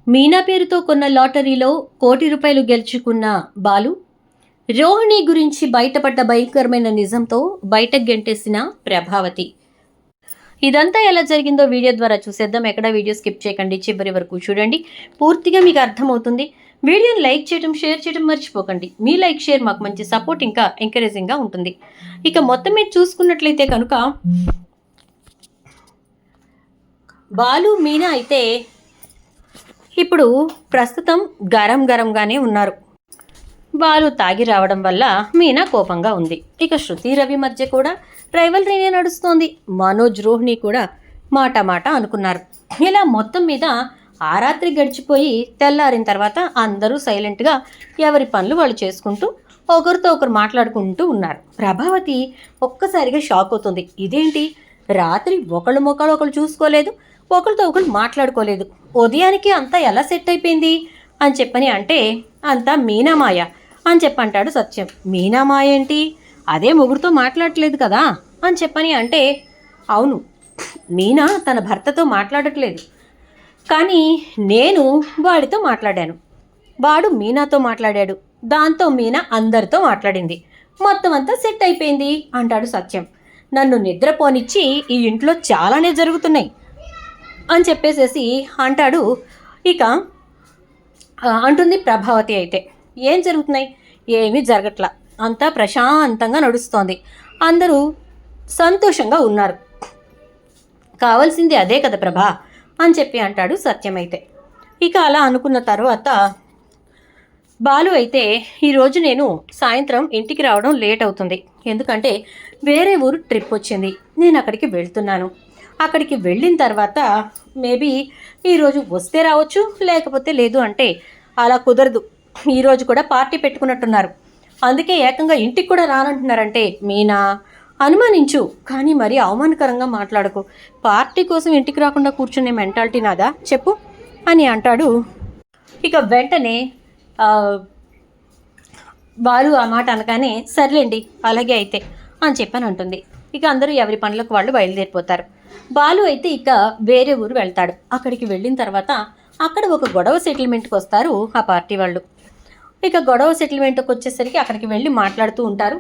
మీనా పేరుతో కొన్న లాటరీలో ₹1,00,00,000 గెలుచుకున్న బాలు, రోహిణి గురించి బయటపడ్డ భయంకరమైన నిజంతో బయటకు గెంటేసిన ప్రభావతి. ఇదంతా ఎలా జరిగిందో వీడియో ద్వారా చూసేద్దాం. ఎక్కడ వీడియో స్కిప్ చేయకండి, చివరి వరకు చూడండి, పూర్తిగా మీకు అర్థమవుతుంది. వీడియోని లైక్ చేయడం, షేర్ చేయడం మర్చిపోకండి. మీ లైక్, షేర్ మాకు మంచి సపోర్ట్, ఇంకా ఎంకరేజింగ్గా ఉంటుంది. ఇక మొత్తం మీద చూసుకున్నట్లయితే కనుక బాలు, మీనా అయితే ఇప్పుడు ప్రస్తుతం గరంగానే ఉన్నారు. బాలు తాగి రావడం వల్ల మీనా కోపంగా ఉంది. ఇక శృతి, రవి మధ్య కూడా రైవల్రీనే నడుస్తోంది. మనోజ్, రోహిణి కూడా మాట అనుకున్నారు. ఇలా మొత్తం మీద ఆ రాత్రి గడిచిపోయి తెల్లారిన తర్వాత అందరూ సైలెంట్గా ఎవరి పనులు వాళ్ళు చేసుకుంటూ ఒకరితో ఒకరు మాట్లాడుకుంటూ ఉన్నారు. ప్రభావతి ఒక్కసారిగా షాక్ అవుతుంది. ఇదేంటి, రాత్రి ఒకళ్ళు మొక్కలు ఒకళ్ళు చూసుకోలేదు, ఒకరితో ఒకరు మాట్లాడుకోలేదు, ఉదయానికి అంతా ఎలా సెట్ అయిపోయింది అని చెప్పని అంటే అంతా మీనామాయ అని చెప్పంటాడు సత్యం. మీనామాయ ఏంటి, అదే మొగుడుతో మాట్లాడట్లేదు కదా అని చెప్పని అంటే, అవును, మీనా తన భర్తతో మాట్లాడట్లేదు, కానీ నేను వాడితో మాట్లాడాను, వాడు మీనాతో మాట్లాడాడు, దాంతో మీనా అందరితో మాట్లాడింది, మొత్తం అంతా సెట్ అయిపోయింది అంటాడు సత్యం. నన్ను నిద్రపోనిచ్చి ఈ ఇంట్లో చాలానే జరుగుతున్నాయి అని చెప్పేసేసి అంటాడు. ఇక అంటుంది ప్రభావతి అయితే, ఏం జరుగుతున్నాయి, ఏమీ జరగట్లా, అంతా ప్రశాంతంగా నడుస్తోంది, అందరూ సంతోషంగా ఉన్నారు, కావాల్సింది అదే కదా ప్రభా అని చెప్పి అంటాడు సత్యం అయితే. ఇక అలా అనుకున్న తర్వాత బాలు అయితే, ఈరోజు నేను సాయంత్రం ఇంటికి రావడం లేట్ అవుతుంది, ఎందుకంటే వేరే ఊరు ట్రిప్ వచ్చింది, నేను అక్కడికి వెళ్తున్నాను, అక్కడికి వెళ్ళిన తర్వాత మేబీ ఈరోజు వస్తే రావచ్చు, లేకపోతే లేదు అంటే అలా కుదరదు, ఈరోజు కూడా పార్టీ పెట్టుకున్నట్టున్నారు, అందుకే ఏకంగా ఇంటికి కూడా రానంటున్నారంటే మీనా అనుమానించు, కానీ మరీ అవమానకరంగా మాట్లాడకు, పార్టీ కోసం ఇంటికి రాకుండా కూర్చునే మెంటాలిటీ నాదా చెప్పు అని అంటాడు. ఇక వెంటనే బాలు ఆ మాట అనగానే సర్లేండి అలాగే అయితే అని చెప్పని అంటుంది. ఇక అందరూ ఎవరి పనులకు వాళ్ళు బయలుదేరిపోతారు. బాలు అయితే ఇక వేరే ఊరు వెళ్తాడు. అక్కడికి వెళ్ళిన తర్వాత అక్కడ ఒక గొడవ సెటిల్మెంట్కి వస్తారు ఆ పార్టీ వాళ్ళు. ఇక గొడవ సెటిల్మెంట్కి వచ్చేసరికి అక్కడికి వెళ్ళి మాట్లాడుతూ ఉంటారు.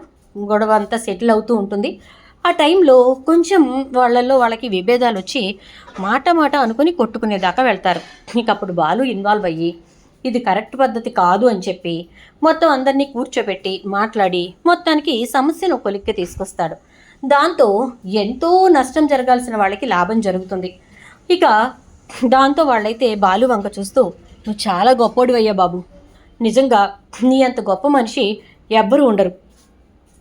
గొడవ అంతా సెటిల్ అవుతూ ఉంటుంది. ఆ టైంలో కొంచెం వాళ్ళకి విభేదాలు వచ్చి మాట అనుకుని కొట్టుకునేదాకా వెళ్తారు. ఇక అప్పుడు బాలు ఇన్వాల్వ్ అయ్యి ఇది కరెక్ట్ పద్ధతి కాదు అని చెప్పి మొత్తం అందరినీ కూర్చోబెట్టి మాట్లాడి మొత్తానికి సమస్యను కొలిక్కి తీసుకొస్తాడు. దాంతో ఎంతో నష్టం జరగాల్సిన వాళ్ళకి లాభం జరుగుతుంది. ఇక దాంతో వాళ్ళైతే బాలు వంక చూస్తూ, నువ్వు చాలా గొప్పోడివయ్యా బాబు, నిజంగా నీ అంత గొప్ప మనిషి ఎవ్వరూ ఉండరు,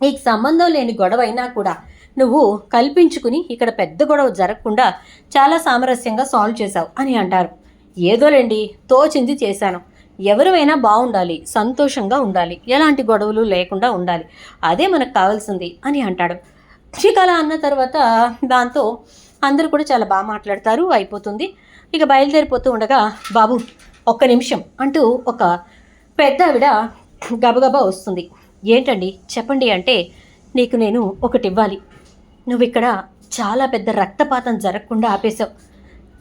నీకు సంబంధం లేని గొడవ అయినా కూడా నువ్వు కల్పించుకుని ఇక్కడ పెద్ద గొడవ జరగకుండా చాలా సామరస్యంగా సాల్వ్ చేశావు అని అంటారు. ఏదోలేండి, తోచింది చేశాను, ఎవరైనా బాగుండాలి, సంతోషంగా ఉండాలి, ఎలాంటి గొడవలు లేకుండా ఉండాలి, అదే మనకు కావాల్సింది అని అంటాడు. ఇక అలా అన్న తర్వాత దాంతో అందరూ కూడా చాలా బాగా మాట్లాడతారు, అయిపోతుంది. ఇక బయలుదేరిపోతూ ఉండగా, బాబు ఒక్క నిమిషం అంటూ ఒక పెద్ద ఆవిడ గబగబా వస్తుంది. ఏంటండి చెప్పండి అంటే, నీకు నేను ఒకటి ఇవ్వాలి, నువ్వు ఇక్కడ చాలా పెద్ద రక్తపాతం జరగకుండా ఆపేశావు,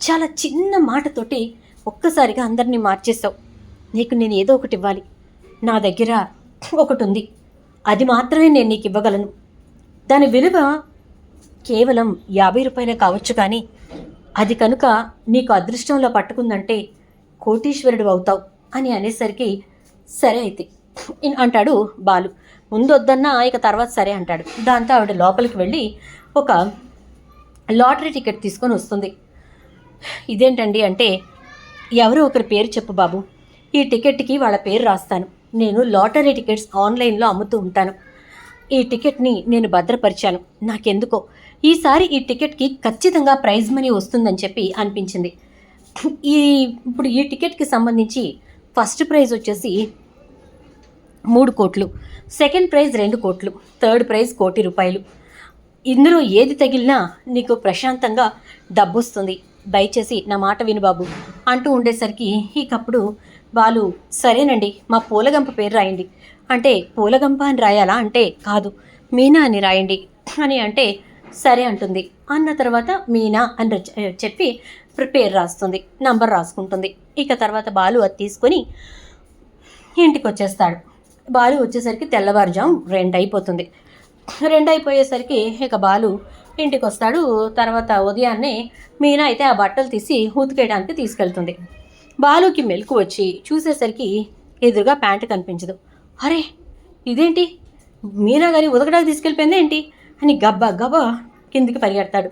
చాలా చిన్న మాటతోటి ఒక్కసారిగా అందరినీ మార్చేశావు, నీకు నేను ఏదో ఒకటి ఇవ్వాలి, నా దగ్గర ఒకటి ఉంది, అది మాత్రమే నేను నీకు ఇవ్వగలను, దాని విలువ కేవలం ₹50 కావచ్చు, కానీ అది కనుక నీకు అదృష్టంలో పట్టుకుందంటే కోటీశ్వరుడు అవుతావు అని అనేసరికి సరే అయితే అంటాడు బాలు. ముందు వద్దన్నా ఇక తర్వాత సరే అంటాడు. దాంతో ఆవిడ లోపలికి వెళ్ళి ఒక లాటరీ టికెట్ తీసుకొని వస్తుంది. ఇదేంటండి అంటే, ఎవరో ఒకరి పేరు చెప్పు బాబు, ఈ టికెట్కి వాళ్ళ పేరు రాస్తాను, నేను లాటరీ టికెట్స్ ఆన్లైన్లో అమ్ముతూ ఉంటాను, ఈ టికెట్ని నేను భద్రపరిచాను, నాకెందుకో ఈసారి ఈ టికెట్కి ఖచ్చితంగా ప్రైజ్ మనీ వస్తుందని చెప్పి అనిపించింది. ఇప్పుడు ఈ టికెట్కి సంబంధించి ఫస్ట్ ప్రైజ్ వచ్చేసి 3 కోట్లు, సెకండ్ ప్రైజ్ 2 కోట్లు, థర్డ్ ప్రైజ్ ₹1,00,00,000. ఇందులో ఏది తగిలినా నీకు ప్రశాంతంగా డబ్బు వస్తుంది, దయచేసి నా మాట విను బాబు అంటూ ఉండేసరికి ఇకప్పుడు బాలు, సరేనండి మా పూలగంప పేరు రాయండి అంటే, పూలగంప అని రాయాలా అంటే, కాదు మీనా అని రాయండి అని అంటే, సరే అంటుంది. అన్న తర్వాత మీనా అని చెప్పి పేరు రాస్తుంది, నంబర్ రాసుకుంటుంది. ఇక తర్వాత బాలు అది తీసుకొని ఇంటికి వచ్చేస్తాడు. బాలు వచ్చేసరికి తెల్లవారుజాము 2 అయిపోతుంది. 2 అయిపోయేసరికి ఇక బాలు ఇంటికి వస్తాడు. తర్వాత ఉదయాన్నే మీనా అయితే ఆ బట్టలు తీసి ఉతికేయడానికి తీసుకెళ్తుంది. బాలుకి మెలకు వచ్చి చూసేసరికి ఎదురుగా ప్యాంటు కనిపించదు. అరే ఇదేంటి, మీనా గారి ఉతకడానికి తీసుకెళ్ళిపోయింది ఏంటి అని గబ్బా గబ్బా కిందికి పరిగెడతాడు.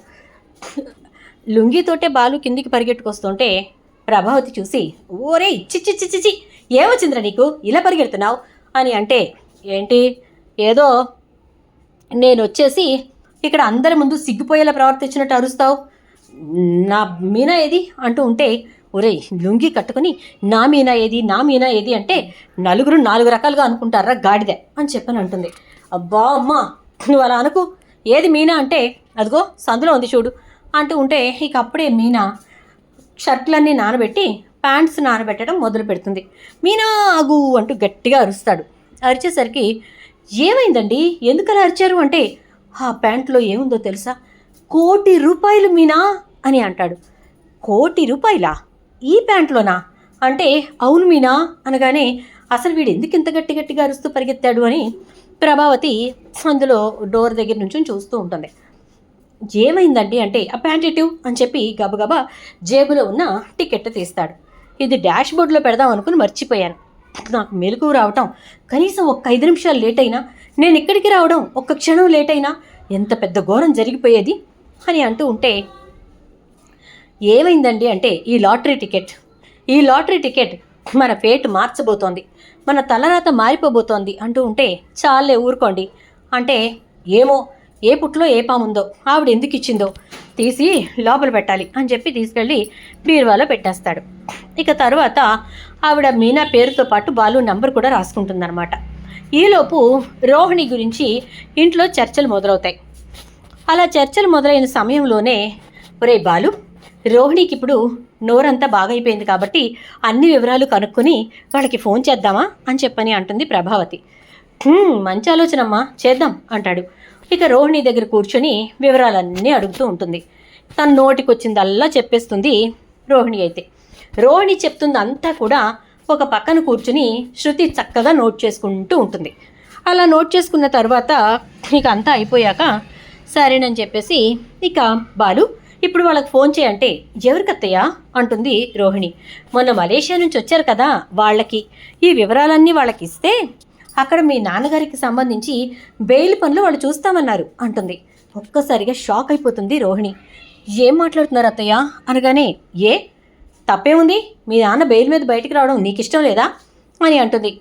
లుంగితోటే బాలు కిందికి పరిగెట్టుకొస్తుంటే ప్రభావతి చూసి, ఓరే చిచ్చి చిచ్చి ఏమొచ్చిందిరా నీకు, ఇలా పరిగెడుతున్నావు అని అంటే, ఏంటి ఏదో నేను వచ్చేసి ఇక్కడ అందరి ముందు సిగ్గిపోయేలా ప్రవర్తించినట్టు అరుస్తావు, నా మీనా ఏది అంటూ ఉంటే, ఒరే లుంగి కట్టుకుని నా మీనా ఏది నా మీనా ఏది అంటే నలుగురు 4 రకాలుగా అనుకుంటారా గాడిదే అని చెప్పని అంటుంది. అబ్బా అమ్మా నువ్వు అలా అనుకు, ఏది మీనా అంటే అదిగో సందులో ఉంది చూడు అంటూ ఉంటే ఇక అప్పుడే మీనా షర్ట్లన్నీ నానబెట్టి ప్యాంట్స్ నానబెట్టడం మొదలు పెడుతుంది. మీనా ఆగు అంటూ గట్టిగా అరుస్తాడు. అరిచేసరికి ఏమైందండి, ఎందుకలా అరిచారు అంటే, ఆ ప్యాంట్లో ఏముందో తెలుసా, 1,00,00,000 రూపాయలు మీనా అని అంటాడు. 1,00,00,000 రూపాయలా ఈ ప్యాంట్లోనా అంటే, అవును మీనా అనగానే, అసలు వీడు ఎందుకు ఇంత గట్టిగా అరుస్తూ పరిగెత్తాడు అని ప్రభావతి అందులో డోర్ దగ్గర నుంచి చూస్తూ ఉంటుంది. ఏమైందండి అంటే, ఆ ప్యాంట్ ఇటు అని చెప్పి గబగబా జేబులో ఉన్న టికెట్ తీస్తాడు. ఇది డాష్ బోర్డులో పెడదాం అనుకుని మర్చిపోయాను, నాకు మెలకువ రావటం కనీసం ఒక్క 5 నిమిషాలు లేట్ అయినా, నేను ఇక్కడికి రావడం ఒక్క క్షణం లేట్ అయినా ఎంత పెద్ద ఘోరం జరిగిపోయేది అని అంటూ ఉంటే, ఏమైందండి అంటే, ఈ లాటరీ టికెట్ మన ఫేట్ మార్చబోతోంది, మన తలరాత మారిపోబోతోంది అంటూ ఉంటే, చాలే ఊరుకోండి అంటే, ఏమో ఏ పుట్లో ఏ పాముందో ఆవిడ ఎందుకు ఇచ్చిందో తీసి లోపల పెట్టాలి అని చెప్పి తీసుకెళ్ళి బీరువాలో పెట్టేస్తాడు. ఇక తర్వాత ఆవిడ మీనా పేరుతో పాటు బాలు నంబర్ కూడా రాసుకుంటుందన్నమాట. ఈలోపు రోహిణి గురించి ఇంట్లో చర్చలు మొదలవుతాయి. అలా చర్చలు మొదలైన సమయంలోనే, ఒరే బాలు, రోహిణికి ఇప్పుడు నోరంతా బాగైపోయింది కాబట్టి అన్ని వివరాలు కనుక్కొని వాళ్ళకి ఫోన్ చేద్దామా అని చెప్పని అంటుంది ప్రభావతి. మంచి ఆలోచనమ్మా, చేద్దాం అంటాడు. ఇక రోహిణి దగ్గర కూర్చొని వివరాలన్నీ అడుగుతూ ఉంటుంది. తన నోటికి వచ్చిందల్లా చెప్పేస్తుంది రోహిణి. అయితే రోహిణి చెప్తుంది అంతా కూడా ఒక పక్కన కూర్చుని శృతి చక్కగా నోట్ చేసుకుంటూ ఉంటుంది. అలా నోట్ చేసుకున్న తర్వాత ఇక అంతా అయిపోయాక సరేనని చెప్పేసి, ఇక బాలు ఇప్పుడు వాళ్ళకి ఫోన్ చేయంటే, ఎవరికత్తయ్యా అంటుంది రోహిణి. మొన్న మలేషియా నుంచి వచ్చారు కదా వాళ్ళకి ఈ వివరాలన్నీ వాళ్ళకి ఇస్తే అక్కడ మీ నాన్నగారికి సంబంధించి బెయిల్ పనులు వాళ్ళు చూస్తామన్నారు అంటుంది. ఒక్కసారిగా షాక్ అయిపోతుంది రోహిణి. ఏం మాట్లాడుతున్నారు అత్తయ్య అనగానే, ఏ తప్పేముంది, మీ నాన్న బెయిల్ మీద బయటికి రావడం నీకు ఇష్టం లేదా అని అంటుంది.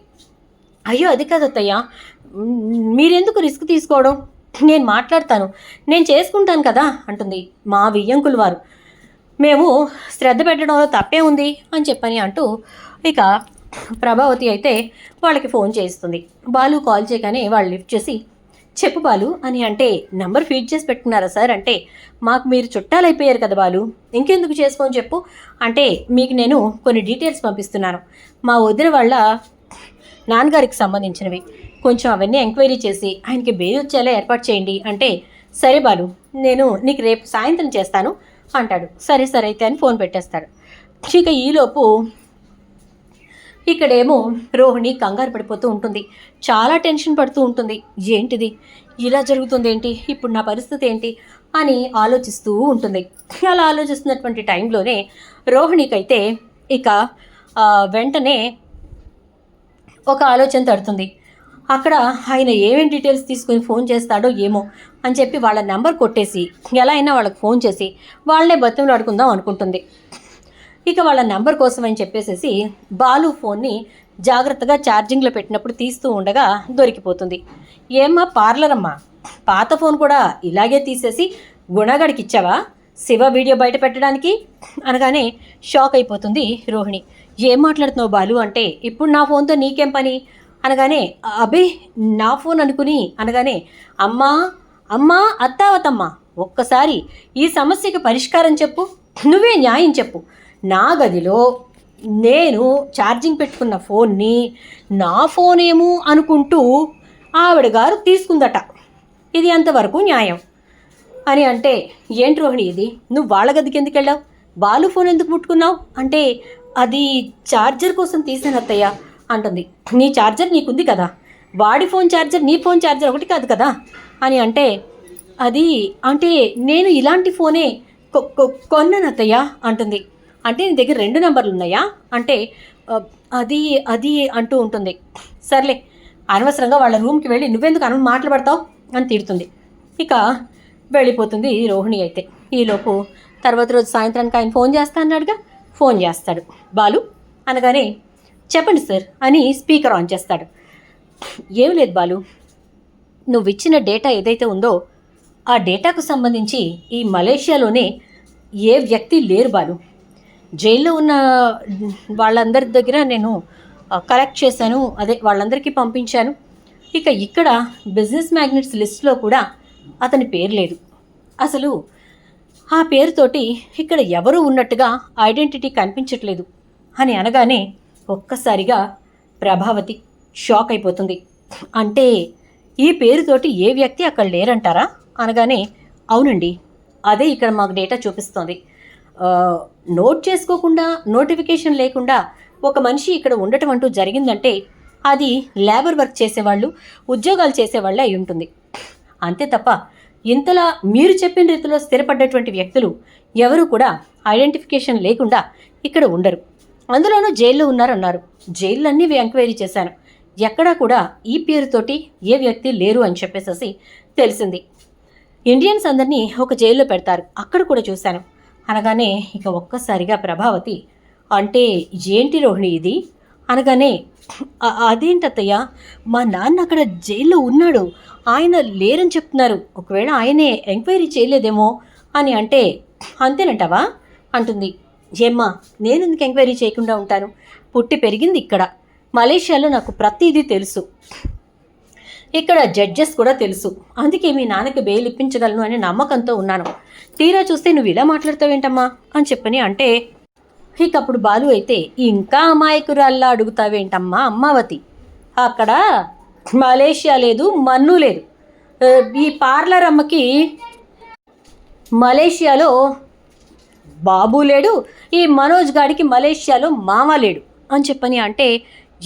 అయ్యో అది కాదు అత్తయ్య, మీరెందుకు రిస్క్ తీసుకోవడం, నేను మాట్లాడతాను, నేను చేసుకుంటాను కదా అంటుంది. మా వియ్యంకులు వారు, మేము శ్రద్ధ పెట్టడంలో తప్పే ఉంది అని చెప్పని అంటూ ఇక ప్రభావతి అయితే వాళ్ళకి ఫోన్ చేస్తుంది. బాలు కాల్ చేయగానే వాళ్ళు లిఫ్ట్ చేసి, చెప్పు బాలు అని అంటే, నంబర్ ఫీడ్ చేసి పెట్టుకున్నారా సార్ అంటే, మాకు మీరు చుట్టాలు అయిపోయారు కదా బాలు, ఇంకెందుకు చేసుకొని చెప్పు అంటే, మీకు నేను కొన్ని డీటెయిల్స్ పంపిస్తున్నాను, మా వదిన వాళ్ళ నాన్నగారికి సంబంధించినవి, కొంచెం అవన్నీ ఎంక్వైరీ చేసి ఆయనకి బెయిల్ వచ్చేలా ఏర్పాటు చేయండి అంటే, సరే బాలు నేను నీకు రేపు సాయంత్రం చేస్తాను అంటాడు. సరే అయితే అని ఫోన్ పెట్టేస్తాడు. ఇక ఈలోపు ఇక్కడేమో రోహిణి కంగారు పడిపోతూ ఉంటుంది, చాలా టెన్షన్ పడుతూ ఉంటుంది. ఏంటిది ఇలా జరుగుతుంది ఏంటి, ఇప్పుడు నా పరిస్థితి ఏంటి అని ఆలోచిస్తూ ఉంటుంది. అలా ఆలోచిస్తున్నటువంటి టైంలోనే రోహిణికైతే ఇక వెంటనే ఒక ఆలోచన తడుతుంది. అక్కడ ఆయన ఏమేమి డీటెయిల్స్ తీసుకుని ఫోన్ చేస్తాడో ఏమో అని చెప్పి వాళ్ళ నెంబర్ కొట్టేసి ఎలా అయినా వాళ్ళకి ఫోన్ చేసి వాళ్ళనే బతిమలాడుకుందాం అనుకుంటుంది. ఇక వాళ్ళ నెంబర్ కోసం అని చెప్పేసి బాలు ఫోన్ని జాగ్రత్తగా ఛార్జింగ్లో పెట్టినప్పుడు తీస్తూ ఉండగా దొరికిపోతుంది. ఏమ్మా పార్లర్ అమ్మా, పాత ఫోన్ కూడా ఇలాగే తీసేసి గుణగాడికి ఇచ్చావా శివ వీడియో బయట పెట్టడానికి అనగానే షాక్ అయిపోతుంది రోహిణి. ఏం మాట్లాడుతున్నావు బాలు అంటే, ఇప్పుడు నా ఫోన్తో నీకేం పని అనగానే, అబే నా ఫోన్ అనుకుని అనగానే, అమ్మా అత్తావతమ్మ, ఒక్కసారి ఈ సమస్యకి పరిష్కారం చెప్పు, నువ్వే న్యాయం చెప్పు. నా గదిలో నేను ఛార్జింగ్ పెట్టుకున్న ఫోన్ని నా ఫోన్ ఏమో అనుకుంటూ ఆవిడ గారు తీసుకుందట, ఇది అంతవరకు న్యాయం అని అంటే, ఏంటి రోహిణి ఇది, నువ్వు వాళ్ళ గదికి ఎందుకు వెళ్ళావు, బాలు ఫోన్ ఎందుకు ముట్టుకున్నావు అంటే, అది ఛార్జర్ కోసం తీసాను అత్తయ్య అంటుంది. నీ ఛార్జర్ నీకుంది కదా, వాడి ఫోన్ ఛార్జర్ నీ ఫోన్ ఛార్జర్ ఒకటి కాదు కదా అని అంటే, అది అంటే నేను ఇలాంటి ఫోనే కొన్నాను అత్తయ్య అంటుంది. అంటే నీ దగ్గర 2 నెంబర్లు ఉన్నాయా అంటే, అది అది అంటూ ఉంటుంది. సర్లే, అనవసరంగా వాళ్ళ రూమ్కి వెళ్ళి నువ్వెందుకు మాట్లాడతావు అని తిడుతుంది. ఇక వెళ్ళిపోతుంది రోహిణి. అయితే ఈలోపు తర్వాత రోజు సాయంత్రానికి ఆయన ఫోన్ చేస్తా అన్నాడుగా, ఫోన్ చేస్తాడు బాలు. అనగానే చెప్పండి సార్ అని స్పీకర్ ఆన్ చేస్తాడు. ఏం లేదు బాలు, నువ్వు ఇచ్చిన డేటా ఏదైతే ఉందో ఆ డేటాకు సంబంధించి ఈ మలేషియాలోనే ఏ వ్యక్తి లేరు బాలు. జైల్లో ఉన్న వాళ్ళందరి దగ్గర నేను కలెక్ట్ చేశాను, అదే వాళ్ళందరికీ పంపించాను. ఇక ఇక్కడ బిజినెస్ మ్యాగ్నెట్స్ లిస్ట్లో కూడా అతని పేరు లేదు. అసలు ఆ పేరుతోటి ఇక్కడ ఎవరు ఉన్నట్టుగా ఐడెంటిటీ కనిపించట్లేదు అని అనగానే ఒక్కసారిగా ప్రభావతి షాక్ అయిపోతుంది. అంటే ఈ పేరుతోటి ఏ వ్యక్తి అక్కడ లేరంటారా అనగానే, అవునండి, అదే ఇక్కడ మాకు డేటా చూపిస్తోంది. నోట్ చేసుకోకుండా, నోటిఫికేషన్ లేకుండా ఒక మనిషి ఇక్కడ ఉండటం అంటూ జరిగిందంటే అది లేబర్ వర్క్ చేసేవాళ్ళు, ఉద్యోగాలు చేసేవాళ్ళే అయి ఉంటుంది. అంతే తప్ప ఇంతలా మీరు చెప్పిన రీతిలో స్థిరపడ్డటువంటి వ్యక్తులు ఎవరు కూడా ఐడెంటిఫికేషన్ లేకుండా ఇక్కడ ఉండరు. అందులోనూ జైల్లో ఉన్నారన్నారు. జైళ్ళన్నీ ఎంక్వైరీ చేశాను, ఎక్కడా కూడా ఈ పేరుతోటి ఏ వ్యక్తి లేరు అని చెప్పేసి తెలిసింది. ఇండియన్స్ అందరినీ ఒక జైల్లో పెడతారు, అక్కడ కూడా చూశాను అనగానే ఇక ఒక్కసారిగా ప్రభావతి, అంటే ఏంటి రోహిణి ఇది అనగానే, అదేంటత్తయ్య, మా నాన్న అక్కడ జైల్లో ఉన్నాడు, ఆయన లేరని చెప్తున్నారు, ఒకవేళ ఆయనే ఎంక్వైరీ చేయలేదేమో అని అంటే, అంతేనంటావా అంటుంది. ఏమ్మా, నేను ఎందుకు ఎంక్వైరీ చేయకుండా ఉంటాను, పుట్టి పెరిగింది ఇక్కడ, మలేషియాలో నాకు ప్రతిదీ తెలుసు, ఇక్కడ జడ్జెస్ కూడా తెలుసు, అందుకే మీ నాన్నకి బెయిల్ ఇప్పించగలను అనే నమ్మకంతో ఉన్నాను. తీరా చూస్తే నువ్వు ఇలా మాట్లాడతావేంటమ్మా అని చెప్పని అంటే, ఇక అప్పుడు బాలు అయితే, ఇంకా అమాయకురాల్లా అడుగుతావేంటమ్మా అమ్మావతి, అక్కడ మలేషియా లేదు, మన్ను లేదు, ఈ పార్లర్ అమ్మకి మలేషియాలో బాబు లేడు, ఈ మనోజ్ గాడికి మలేషియాలో మామ లేడు అని చెప్పని అంటే,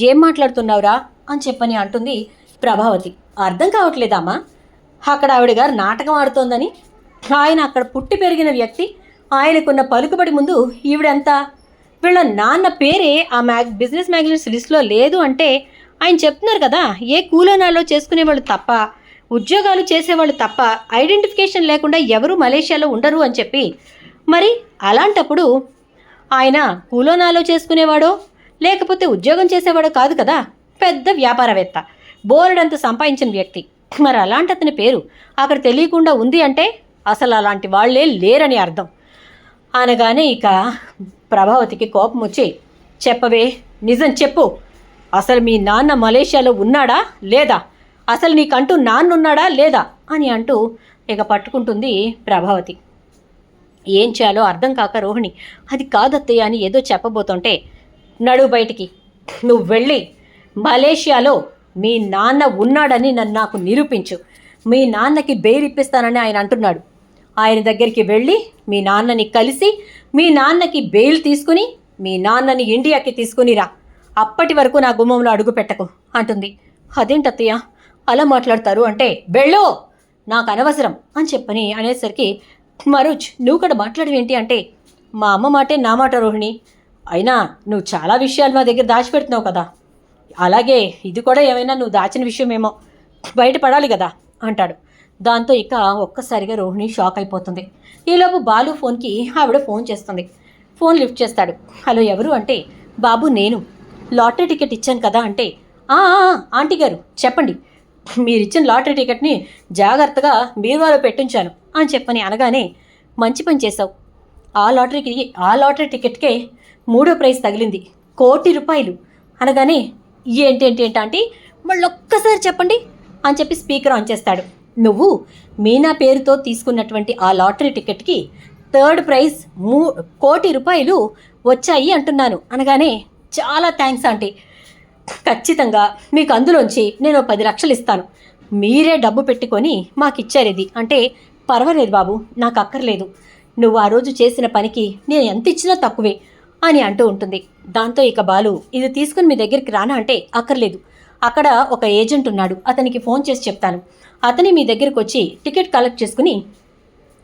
ఏం మాట్లాడుతున్నావురా అని చెప్పని అంటుంది ప్రభావతి. అర్థం కావట్లేదమ్మా, అక్కడ ఆవిడ గారు నాటకం ఆడుతోందని, ఆయన అక్కడ పుట్టి పెరిగిన వ్యక్తి, ఆయనకున్న పలుకుబడి ముందు ఈవిడంతా, వీళ్ళ నాన్న పేరే ఆ బిజినెస్ మ్యాగజైన్స్ లిస్ట్లో లేదు అంటే ఆయన చెప్తున్నారు కదా, ఏ కూలోనాల్లో చేసుకునేవాళ్ళు తప్ప, ఉద్యోగాలు చేసేవాళ్ళు తప్ప ఐడెంటిఫికేషన్ లేకుండా ఎవరు మలేషియాలో ఉండరు అని చెప్పి. మరి అలాంటప్పుడు ఆయన కూలోనాలో చేసుకునేవాడో లేకపోతే ఉద్యోగం చేసేవాడో కాదు కదా, పెద్ద వ్యాపారవేత్త, బోర్డంత సంపాదించిన వ్యక్తి. మరి అలాంటి అతని పేరు అక్కడ తెలియకుండా ఉంది అంటే అసలు అలాంటి వాళ్ళే లేరని అర్థం అనగానే ఇక ప్రభావతికి కోపం వచ్చి, చెప్పవే, నిజం చెప్పు, అసలు మీ నాన్న మలేషియాలో ఉన్నాడా లేదా, అసలు నీకంటూ నాన్న ఉన్నాడా లేదా అని అంటూ ఇక పట్టుకుంటుంది ప్రభావతి. ఏం చేయాలో అర్థం కాక రోహిణి, అది కాదత్తయ్య అని ఏదో చెప్పబోతుంటే, నడు బయటికి, నువ్వు వెళ్ళి మలేషియాలో మీ నాన్న ఉన్నాడని నాకు నిరూపించు, మీ నాన్నకి బెయిల్ ఇప్పిస్తానని ఆయన అంటున్నాడు, ఆయన దగ్గరికి వెళ్ళి మీ నాన్నని కలిసి మీ నాన్నకి బెయిల్ తీసుకుని మీ నాన్నని ఇండియాకి తీసుకునిరా, అప్పటి వరకు నా గుమ్మంలో అడుగు పెట్టకు అంటుంది. అదేంటత్తయ్య అలా మాట్లాడతారు అంటే, వెళ్ళు, నాకు అనవసరం అని చెప్పని అనేసరికి, మరోజ్ నువ్వు కూడా మాట్లాడవేంటి అంటే, మా అమ్మ మాటే నా మాట రోహిణి, అయినా నువ్వు చాలా విషయాలు మా దగ్గర దాచిపెడుతున్నావు కదా, అలాగే ఇది కూడా ఏమైనా నువ్వు దాచిన విషయమేమో బయటపడాలి కదా అంటాడు. దాంతో ఇక ఒక్కసారిగా రోహిణి షాక్ అయిపోతుంది. ఈలోపు బాలు ఫోన్కి ఆవిడ ఫోన్ చేస్తుంది. ఫోన్ లిఫ్ట్ చేస్తాడు. హలో ఎవరు అంటే, బాబు నేను లాటరీ టికెట్ ఇచ్చాను కదా అంటే, ఆంటీ గారు చెప్పండి, మీరు ఇచ్చిన లాటరీ టికెట్ని జాగ్రత్తగా బీరువాలో పెట్టించాను అని చెప్పని అనగానే, మంచి పని చేశావు, ఆ లాటరీ టికెట్కే 3వ ప్రైజ్ తగిలింది, 1 కోటి రూపాయలు అనగానే, ఏంటి ఆంటీ మళ్ళీ ఒక్కసారి చెప్పండి అని చెప్పి స్పీకర్ ఆన్ చేస్తాడు. నువ్వు మీనా పేరుతో తీసుకున్నటువంటి ఆ లాటరీ టికెట్కి 3rd ప్రైజ్ 1 కోటి రూపాయలు వచ్చాయి అంటున్నాను అనగానే, చాలా థ్యాంక్స్ ఆంటీ, ఖచ్చితంగా మీకు అందులోంచి నేను 10 లక్షలు ఇస్తాను, మీరే డబ్బు పెట్టుకొని మాకు ఇచ్చారు ఇది అంటే, పర్వాలేదు బాబు, నాకు అక్కర్లేదు, నువ్వు ఆ రోజు చేసిన పనికి నేను ఎంత ఇచ్చినా తక్కువే అని అంటూ ఉంటుంది. దాంతో ఇక బాలు ఇది తీసుకుని మీ దగ్గరికి రానా అంటే అక్కర్లేదు, అక్కడ ఒక ఏజెంట్ ఉన్నాడు, అతనికి ఫోన్ చేసి చెప్తాను, అతని మీ దగ్గరికి వచ్చి టికెట్ కలెక్ట్ చేసుకుని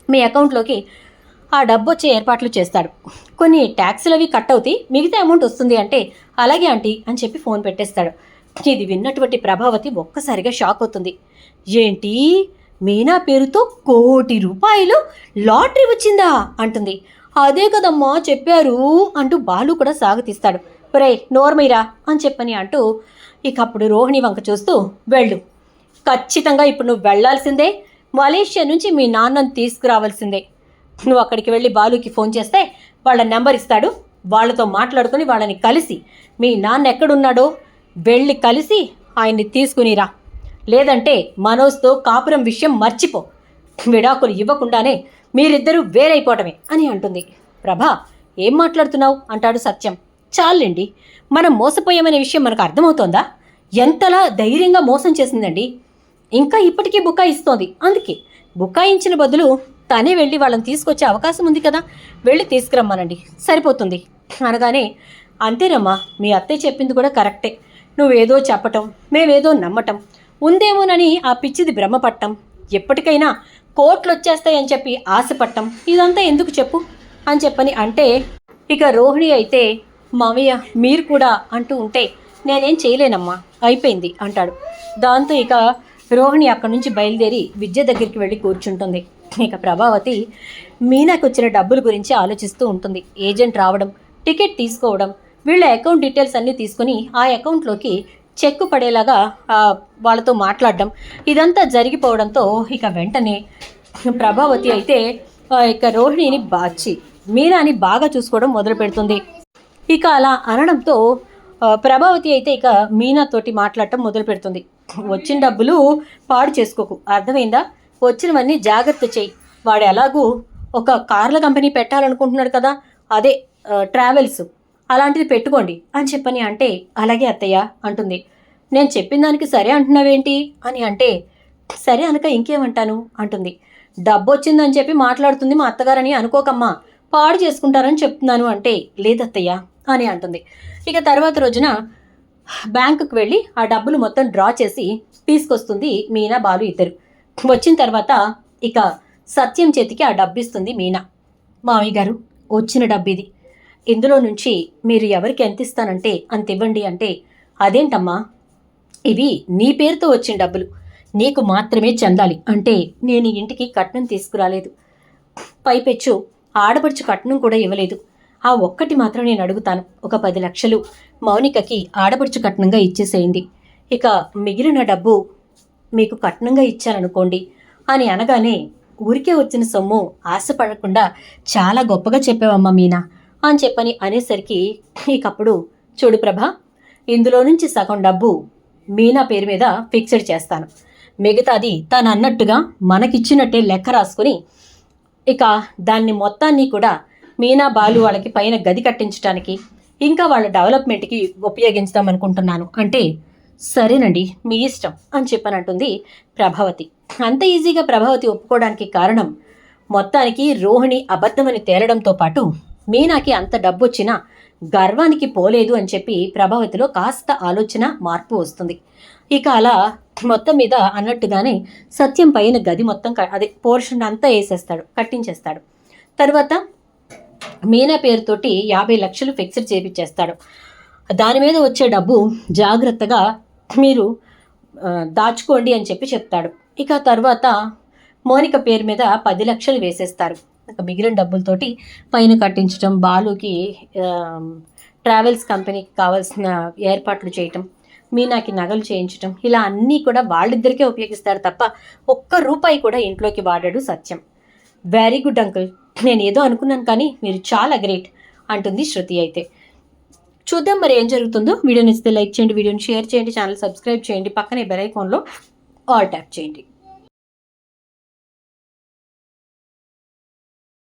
మీ అకౌంట్లోకి ఆ డబ్బు వచ్చే ఏర్పాట్లు చేస్తాడు. కొన్ని ట్యాక్సులు అవి కట్ అవుతాయి, మిగతా అమౌంట్ వస్తుంది అంటే అలాగే ఆంటీ అని చెప్పి ఫోన్ పెట్టేస్తాడు. ఇది విన్నటువంటి ప్రభావతి ఒక్కసారిగా షాక్ అవుతుంది. ఏంటి, మీనా పేరుతో ₹1,00,00,000 లాటరీ వచ్చిందా అంటుంది. అదే కదమ్మా చెప్పారు అంటూ బాలు కూడా సాగతీస్తాడు. ఒరే నోర్మైరా అని చెప్పని అంటూ ఇక అప్పుడు రోహిణి వంక చూస్తూ వెళ్ళు, ఖచ్చితంగా ఇప్పుడు నువ్వు వెళ్లాల్సిందే, మలేషియా నుంచి మీ నాన్నను తీసుకురావాల్సిందే. నువ్వు అక్కడికి వెళ్ళి బాలుకి ఫోన్ చేస్తే వాళ్ళ నెంబర్ ఇస్తాడు, వాళ్ళతో మాట్లాడుకుని వాళ్ళని కలిసి మీ నాన్న ఎక్కడున్నాడో వెళ్ళి కలిసి ఆయన్ని తీసుకునిరా, లేదంటే మనోజ్తో కాపురం విషయం మర్చిపో, విడాకులు ఇవ్వకుండానే మీరిద్దరూ వేరైపోవటమే అని అంటుంది. ప్రభా ఏం మాట్లాడుతున్నావు అంటాడు సత్యం. చాలండి, మనం మోసపోయామనే విషయం మనకు అర్థమవుతోందా? ఎంతలా ధైర్యంగా మోసం చేసిందండి, ఇంకా ఇప్పటికీ బుకాయిస్తోంది. అందుకే బుకాయించిన బదులు తనే వెళ్ళి వాళ్ళని తీసుకొచ్చే అవకాశం ఉంది కదా, వెళ్ళి తీసుకురమ్మనండి సరిపోతుంది అనగానే, అంతేనమ్మా, మీ అత్తయ్య చెప్పింది కూడా కరెక్టే, నువ్వేదో చెప్పటం మేమేదో నమ్మటం, ఉందేమోనని ఆ పిచ్చిది భ్రమపట్టం, ఎప్పటికైనా కోట్లు వచ్చేస్తాయని చెప్పి ఆశపట్టం, ఇదంతా ఎందుకు చెప్పు అని చెప్పని అంటే ఇక రోహిణి అయితే మామయ్య మీరు కూడా అంటూ ఉంటే నేనేం చేయలేనమ్మా అయిపోయింది అంటాడు. దాంతో ఇక రోహిణి అక్కడి నుంచి బయలుదేరి విద్య దగ్గరికి వెళ్ళి కూర్చుంటుంది. ఇక ప్రభావతి మీనాకు వచ్చిన డబ్బుల గురించి ఆలోచిస్తూ ఉంటుంది. ఏజెంట్ రావడం, టికెట్ తీసుకోవడం, వీళ్ళ అకౌంట్ డీటెయిల్స్ అన్నీ తీసుకుని ఆ అకౌంట్లోకి చెక్కు పడేలాగా వాళ్ళతో మాట్లాడడం, ఇదంతా జరిగిపోవడంతో ఇక వెంటనే ప్రభావతి అయితే ఇక రోహిణిని మీనాని బాగా చూసుకోవడం మొదలు పెడుతుంది. ఇక అలా అనడంతో ప్రభావతి అయితే ఇక మీనాతోటి మాట్లాడటం మొదలు పెడుతుంది. వచ్చిన డబ్బులు పాడు చేసుకోకు, అర్థమైందా? వచ్చినవన్నీ జాగ్రత్త చేయి, వాడు ఎలాగూ ఒక కార్ల కంపెనీ పెట్టాలనుకుంటున్నాడు కదా, అదే ట్రావెల్స్ అలాంటిది పెట్టుకోండి అని చెప్పని అంటే అలాగే అత్తయ్య అంటుంది. నేను చెప్పిన దానికి సరే అంటున్నావేంటి అని అంటే సరే అనక ఇంకేమంటాను అంటుంది. డబ్బు వచ్చిందని చెప్పి మాట్లాడుతుంది మా అత్తగారని అనుకోకమ్మా, పాడు చేసుకుంటారని చెప్తున్నాను అంటే లేదత్తయ్య అని అంటుంది. ఇక తర్వాత రోజున బ్యాంకుకు వెళ్ళి ఆ డబ్బులు మొత్తం డ్రా చేసి తీసుకొస్తుంది మీనా బాలు ఇద్దరు. వచ్చిన తర్వాత ఇక సత్యం చేతికి ఆ డబ్బు ఇస్తుంది మీనా. మామయ్య గారు వచ్చిన డబ్బు ఇది, ఇందులో నుంచి మీరు ఎవరికి ఎంత ఇస్తానంటే అంత ఇవ్వండి అంటే అదేంటమ్మా, ఇవి నీ పేరుతో వచ్చిన డబ్బులు, నీకు మాత్రమే చెందాలి అంటే నేను ఇంటికి కట్నం తీసుకురాలేదు, పైపెచ్చు ఆడపడుచు కట్నం కూడా ఇవ్వలేదు, ఆ ఒక్కటి మాత్రం నేను అడుగుతాను, ఒక 10 లక్షలు మౌనికకి ఆడపడుచు కట్నంగా ఇచ్చేసేయండి, ఇక మిగిలిన డబ్బు మీకు కట్నంగా ఇచ్చాననుకోండి అని అనగానే ఊరికే వచ్చిన సొమ్ము ఆశపడకుండా చాలా గొప్పగా చెప్పావమ్మా మీనా అని చెప్పని అనేసరికి ఇకప్పుడు చూడు ప్రభ, ఇందులో నుంచి సగం డబ్బు మీనా పేరు మీద ఫిక్స్డ్ చేస్తాను, మిగతాది తను అన్నట్టుగా మనకిచ్చినట్టే లెక్క రాసుకుని ఇక దాన్ని మొత్తాన్ని కూడా మీనా బాలు వాళ్ళకి పైన గది కట్టించడానికి ఇంకా వాళ్ళ డెవలప్మెంట్కి ఉపయోగించుదాం అనుకుంటున్నాను అంటే సరేనండి మీ ఇష్టం అని చెప్పనంటుంది ప్రభావతి. అంత ఈజీగా ప్రభావతి ఒప్పుకోవడానికి కారణం మొత్తానికి రోహిణి అబద్ధమని తేలడంతో పాటు మీనాకి అంత డబ్బు వచ్చినా గర్వానికి పోలేదు అని చెప్పి ప్రభావతిలో కాస్త ఆలోచన మార్పు వస్తుంది. ఇక అలా మొత్తం మీద అన్నట్టుగానే సత్యం పైన గది మొత్తం అదే పోర్షన్ అంతా వేసేస్తాడు, కట్టించేస్తాడు. తర్వాత మీనా పేరుతోటి 50 లక్షలు ఫిక్స్డ్ చేపించేస్తాడు. దాని మీద వచ్చే డబ్బు జాగ్రత్తగా మీరు దాచుకోండి అని చెప్పి చెప్తాడు. ఇక తర్వాత మౌనిక పేరు మీద 10 లక్షలు వేసేస్తారు. మిగిలిన డబ్బులతోటి పైన కట్టించడం, బాలుకి ట్రావెల్స్ కంపెనీకి కావాల్సిన ఏర్పాట్లు చేయటం, మీనాకి నగలు చేయించటం, ఇలా అన్నీ కూడా వాళ్ళిద్దరికే ఉపయోగిస్తాడు తప్ప ఒక్క రూపాయి కూడా ఇంట్లోకి వాడాడు సత్యం. వెరీ గుడ్ అంకుల్, నేను ఏదో అనుకున్నాను కానీ మీరు చాలా గ్రేట్ అంటుంది శృతి. అయితే చూద్దాం మరి ఏం జరుగుతుందో. వీడియోని ఇస్తే లైక్ చేయండి, వీడియోని షేర్ చేయండి, ఛానల్ సబ్స్క్రైబ్ చేయండి, పక్కనే బెల్ ఐకాన్లో ఆల్ ట్యాప్ చేయండి.